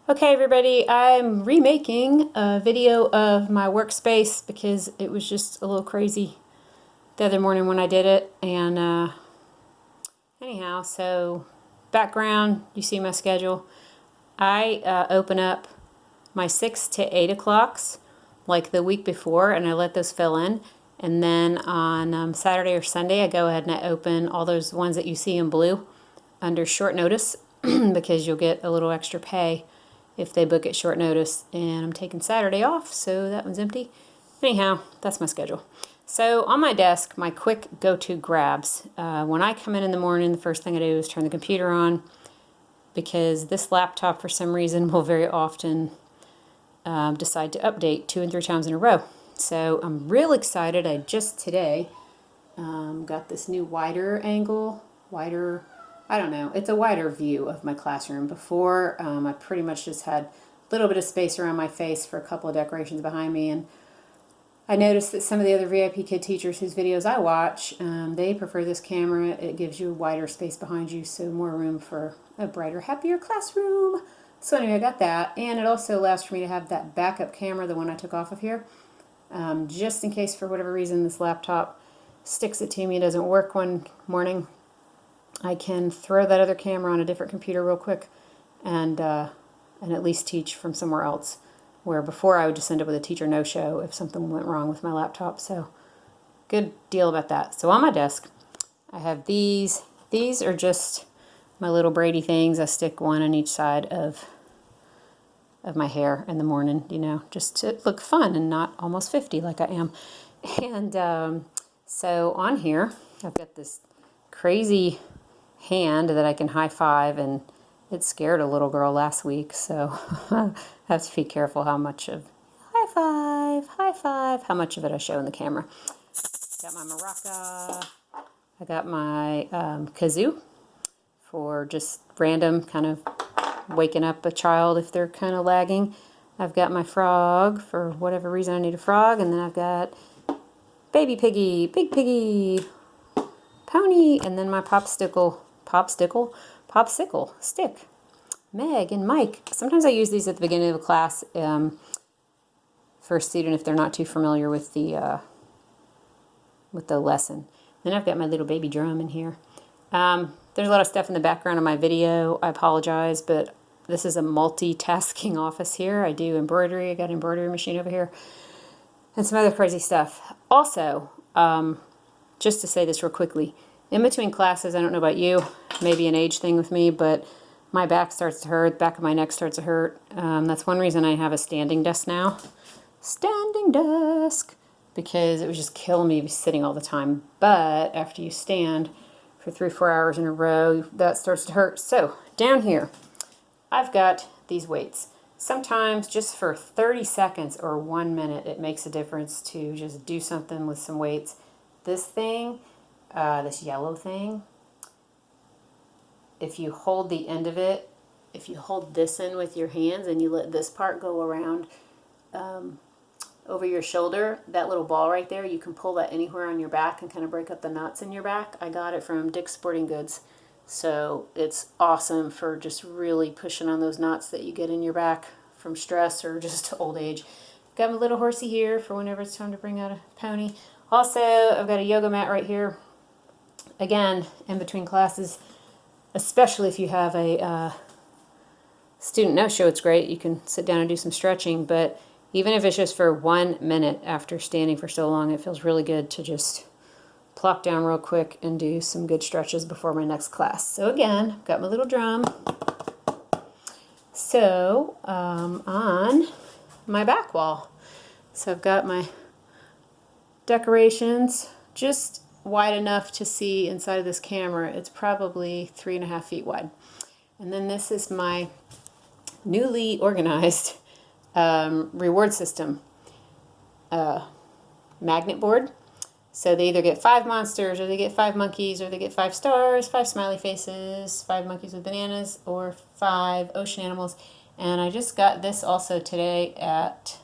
Okay everybody, I'm remaking a video of my workspace because it was just a little crazy the other morning when I did it. And anyhow, so background, you see my schedule. I open up my 6 to 8 o'clocks like the week before, and I let those fill in. And then on Saturday or Sunday, I go ahead and I open all those ones that you see in blue under short notice because you'll get a little extra pay if they book at short notice. And I'm taking Saturday off, so that one's empty. Anyhow, that's my schedule. So on my desk, my quick go-to grabs. When I come in the morning, the first thing I do is turn the computer on, because this laptop for some reason will very often decide to update 2 and 3 times in a row. So I'm real excited. I just today got this new wider angle, I don't know, it's a wider view of my classroom. Before, I pretty much just had a little bit of space around my face for a couple of decorations behind me, and I noticed that some of the other VIPKID teachers whose videos I watch, they prefer this camera. It gives you a wider space behind you, so more room for a brighter, happier classroom. So anyway, I got that, and it also allows for me to have that backup camera, the one I took off of here, just in case for whatever reason this laptop sticks it to me and doesn't work one morning. I can throw that other camera on a different computer real quick and at least teach from somewhere else, where before I would just end up with a teacher no-show if something went wrong with my laptop. So good deal about that. So on my desk, I have these. These are just my little braidy things. I stick one on each side of my hair in the morning, you know, just to look fun and not almost 50 like I am. And so on here, I've got this crazy hand that I can high five, and it scared a little girl last week, so I have to be careful how much of high five, how much of it I show in the camera. Got my maraca, I got my kazoo for just random kind of waking up a child if they're kind of lagging. I've got my frog for whatever reason I need a frog, and then I've got baby piggy, big piggy, pony, and then my popsicle stick, Meg and Mike. Sometimes I use these at the beginning of a class for a student if they're not too familiar with the lesson. Then I've got my little baby drum in here. There's a lot of stuff in the background of my video. I apologize, but this is a multitasking office here. I do embroidery. I got an embroidery machine over here and some other crazy stuff. Also, just to say this real quickly, in between classes, I don't know about you, maybe an age thing with me, but my back starts to hurt, the back of my neck starts to hurt. That's one reason I have a standing desk now. Standing desk, because it was just killing me sitting all the time. But after you stand for 3 or 4 hours in a row, that starts to hurt. So down here, I've got these weights. Sometimes just for 30 seconds or 1 minute, it makes a difference to just do something with some weights. This thing, this yellow thing, if you hold the end of it, if you hold this in with your hands and you let this part go around over your shoulder, that little ball right there, you can pull that anywhere on your back and kind of break up the knots in your back. I got it from Dick's Sporting Goods. So it's awesome for just really pushing on those knots that you get in your back from stress or just old age. Got my little horsey here for whenever it's time to bring out a pony. Also, I've got a yoga mat right here. Again, in between classes, especially if you have a student no-show, it's great. You can sit down and do some stretching, but even if it's just for 1 minute after standing for so long, it feels really good to just plop down real quick and do some good stretches before my next class. So again, I've got my little drum. So on my back wall, so I've got my decorations just wide enough to see inside of this camera. It's probably 3.5 feet wide. And then this is my newly organized reward system magnet board. So they either get 5 monsters, or they get 5 monkeys, or they get 5 stars, 5 smiley faces, 5 monkeys with bananas, or 5 ocean animals. And I just got this also today at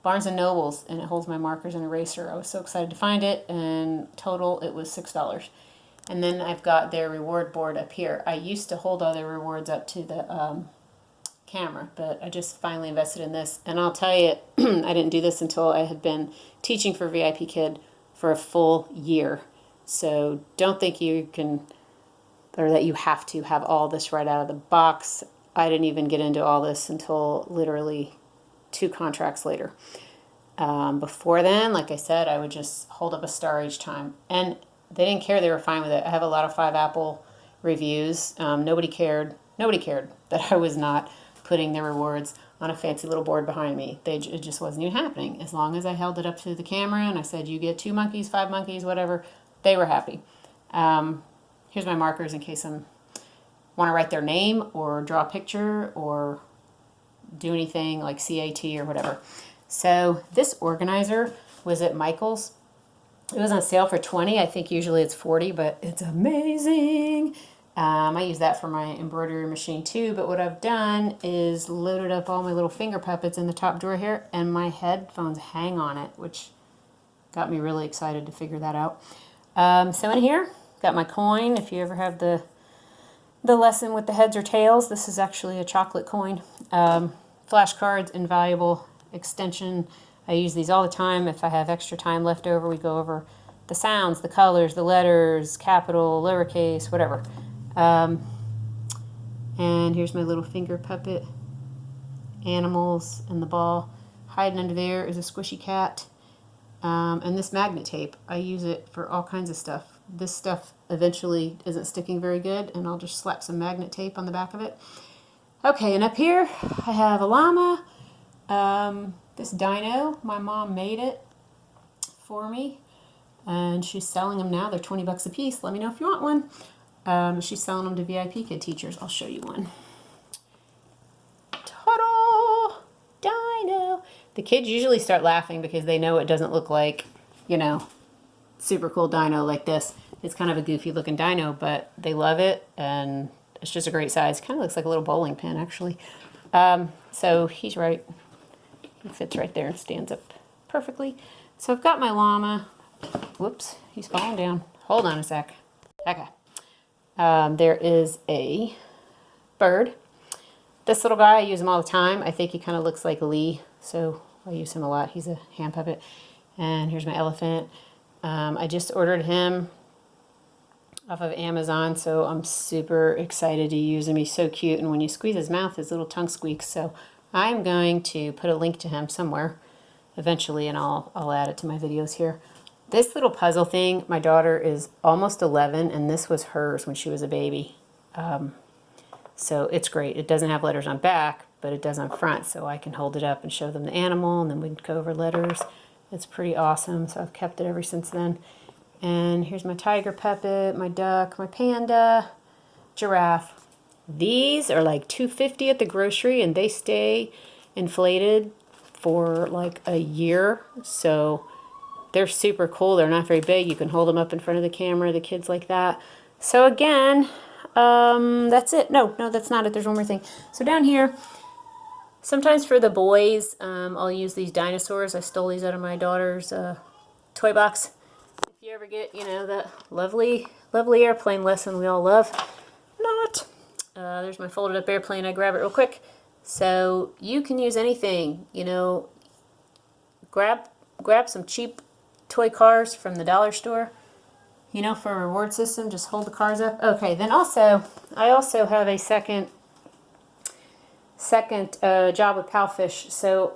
Barnes & Noble's, and it holds my markers and eraser. I was so excited to find it, and total it was $6. And then I've got their reward board up here. I used to hold all their rewards up to the camera, but I just finally invested in this. And I'll tell you, I didn't do this until I had been teaching for VIPKID for a full year. So don't think you can, or that you have to have all this right out of the box. I didn't even get into all this until literally 2 contracts later. Before then, like I said, I would just hold up a star each time. And they didn't care. They were fine with it. I have a lot of 5 Apple reviews. Nobody cared. Nobody cared that I was not putting the rewards on a fancy little board behind me. It just wasn't even happening. As long as I held it up to the camera and I said, you get 2 monkeys, 5 monkeys, whatever, they were happy. Here's my markers in case I want to write their name or draw a picture or do anything like CAT or whatever. So this organizer was at Michael's. It was on sale for $20. I think usually it's $40, but it's amazing. I use that for my embroidery machine too, but what I've done is loaded up all my little finger puppets in the top drawer here, and my headphones hang on it, which got me really excited to figure that out. So in here, got my coin. If you ever have the lesson with the heads or tails, this is actually a chocolate coin. Flashcards, invaluable extension. I use these all the time. If I have extra time left over, we go over the sounds, the colors, the letters, capital, lowercase, whatever. And here's my little finger puppet, animals, and the ball. Hiding under there is a squishy cat. And this magnet tape, I use it for all kinds of stuff. This stuff eventually isn't sticking very good, and I'll just slap some magnet tape on the back of it. Okay, and up here I have a llama. This dino, my mom made it for me, and she's selling them now. They're 20 bucks a piece. Let me know if you want one. She's selling them to VIPKID teachers. I'll show you one. Ta-da! Dino! The kids usually start laughing because they know it doesn't look like, you know, super cool dino like this. It's kind of a goofy looking dino, but they love it, and it's just a great size. Kind of looks like a little bowling pin, actually. So he's right. He fits right there and stands up perfectly. So I've got my llama. Whoops, he's falling down. Hold on a sec. Okay. There is a bird. This little guy, I use him all the time. I think he kind of looks like Lee, so I use him a lot. He's a hand puppet. And here's my elephant. I just ordered him off of Amazon, so I'm super excited to use him. He's so cute, and when you squeeze his mouth, his little tongue squeaks. So I'm going to put a link to him somewhere eventually, and I'll add it to my videos here. This little puzzle thing, my daughter is almost 11, and this was hers when she was a baby. So it's great. It doesn't have letters on back, but it does on front, so I can hold it up and show them the animal, and then we can go over letters. It's pretty awesome, so I've kept it ever since then. And here's my tiger puppet, my duck, my panda, giraffe. These are like $2.50 at the grocery, and they stay inflated for like a year, so they're super cool. They're not very big. You can hold them up in front of the camera. The kids like that. So again, that's it. No, that's not it. There's one more thing. So down here, sometimes for the boys, I'll use these dinosaurs. I stole these out of my daughter's toy box. If you ever get, you know, that lovely airplane lesson we all love. Not. There's my folded up airplane. I grab it real quick. So you can use anything, you know, grab some cheap toy cars from the dollar store, you know, for a reward system. Just hold the cars up. Okay, then I also have a second job with Palfish. So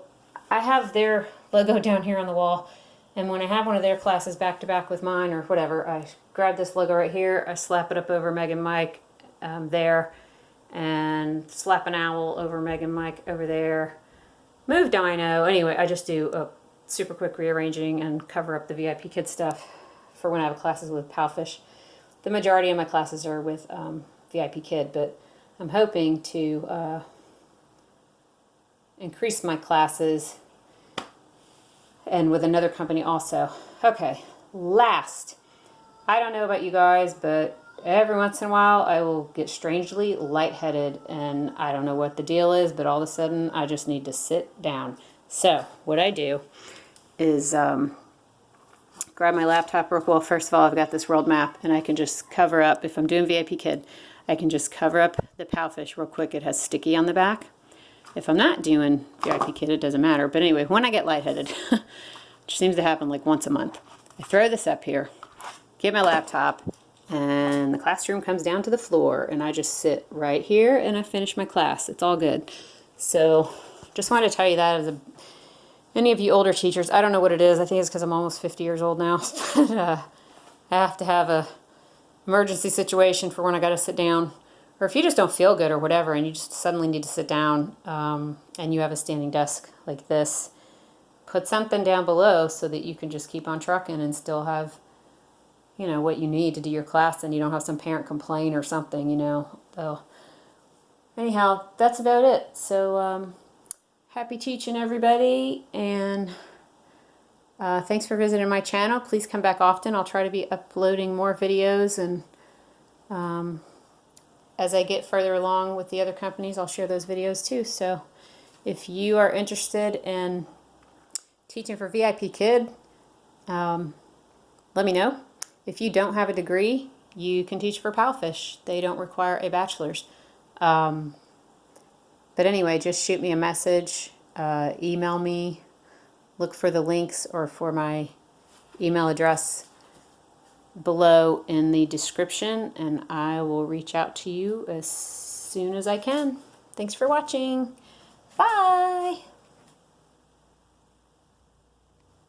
I have their logo down here on the wall, and when I have one of their classes back to back with mine or whatever, I grab this logo right here, I slap it up over Meg and Mike there, and slap an owl over Meg and Mike over there, move dino. Anyway, I just do a super quick rearranging and cover up the VIPKID stuff for when I have classes with Palfish. The majority of my classes are with VIPKID, but I'm hoping to increase my classes and with another company also. Okay, last. I don't know about you guys, but every once in a while I will get strangely lightheaded, and I don't know what the deal is, but all of a sudden I just need to sit down. So what I do is grab my laptop real well. First of all, I've got this world map, and I can just cover up, if I'm doing VIPKID, I can just cover up the Palfish real quick. It has sticky on the back. If I'm not doing VIPKID, it doesn't matter. But anyway, when I get lightheaded, which seems to happen like once a month, I throw this up here, get my laptop, and the classroom comes down to the floor, and I just sit right here and I finish my class. It's all good. So just wanted to tell you that as any of you older teachers, I don't know what it is. I think it's because I'm almost 50 years old now. But I have to have a emergency situation for when I got to sit down. Or if you just don't feel good or whatever and you just suddenly need to sit down and you have a standing desk like this, put something down below so that you can just keep on trucking and still have, you know, what you need to do your class, and you don't have some parent complain or something, you know. So anyhow, that's about it. So happy teaching, everybody, and thanks for visiting my channel. Please come back often. I'll try to be uploading more videos, and as I get further along with the other companies, I'll share those videos too. So if you are interested in teaching for VIPKID, let me know. If you don't have a degree, you can teach for PALFISH. They don't require a bachelor's. But anyway, just shoot me a message, email me, look for the links or for my email address below in the description, and I will reach out to you as soon as I can. Thanks for watching. Bye!